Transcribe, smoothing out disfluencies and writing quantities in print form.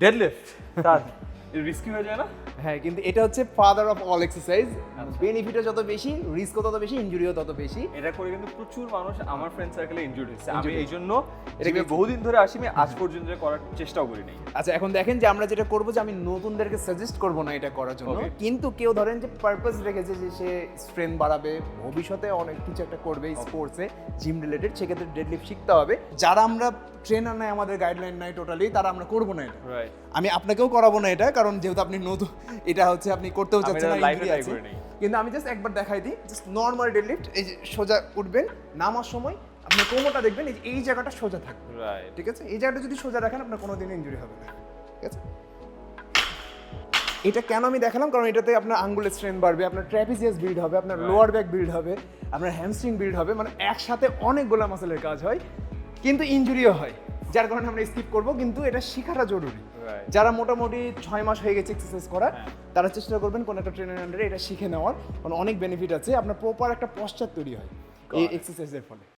Deadlift তার risky হয়ে যায় না? হ্যাঁ, কিন্তু এটা হচ্ছে ফাদার অফ অল এক্সারসাইজ। বেনিফিটও যত বেশি, রিস্কও তত বেশি, ইনজুরিও তত বেশি। এটা করে কিন্তু প্রচুর মানুষ আমার ফ্রেন্ড সার্কেলে ইনজুর্ড হয়েছে। আমি এই জন্য এটাকে এটাকে বহুদিন ধরে আসি, আমি আজ পর্যন্ত এটা করার চেষ্টাও করি নাই। আচ্ছা, এখন দেখেন যে আমরা যেটা করবো যে আমি নতুনদেরকে সাজেস্ট করবো না এটা করার জন্য, Okay. কিন্তু কেউ ধরেন যে পারপাস রেখেছে যে সে স্ট্রেংথ বাড়াবে, ভবিষ্যতে অনেক কিছু একটা করবে স্পোর্টসে, জিম রিলেটেড, সেক্ষেত্রে ডেডলিফট শিখতে হবে। যারা আমরা ট্রেনার নাই, আমাদের গাইডলাইন নাই টোটালি, তারা আমরা করবো না এটা। রাইট। আমি আপনাকেও করাবো না এটা, কারণ যেহেতু আপনি নতুন, এটা হচ্ছে আপনি করতেও আমি চাচ্ছেন না, এটা live injury try আছে। করে নেই। কিন্তু আমি জাস্ট একবার দেখাই দিই, জাস্ট নর্মাল ডেডলিফট। এই যে সোজা উঠবেন, নামার সময় আপনি কোমরটা দেখবেন এই জায়গাটা সোজা থাকবে, রাইট। ঠিক আছে? এই জায়গাটা যদি সোজা রাখেন আপনার কোনোদিনও ইনজুরি হবে না, ঠিক আছে? এটা কেন আমি দেখালাম, কারণ এটাতে আপনার আঙ্গুলের স্ট্রেংথ বাড়বে, আপনার ট্র্যাপিজিয়াস বিল্ড হবে, আপনার Right. লোয়ার ব্যাক বিল্ড হবে, আপনার হ্যামস্ট্রিং বিল্ড হবে, মানে একসাথে অনেকগুলো মাসেলের কাজ হয়, কিন্তু ইনজুরিও হয়, যার কারণে আমরা স্কিপ করব। কিন্তু এটা শেখাটা জরুরি। Right. যারা মোটামুটি 6 মাস হয়ে গেছে এক্সারসাইজ করা, হ্যাঁ। তারা চেষ্টা করবেন কোনো একটা ট্রেনার আন্ডারে এটা শিখে নেওয়ার, কারণ অনেক বেনিফিট আছে, আপনার প্রপার একটা পশ্চার তৈরি হয় এই Got it. এক্সারসাইজের ফলে।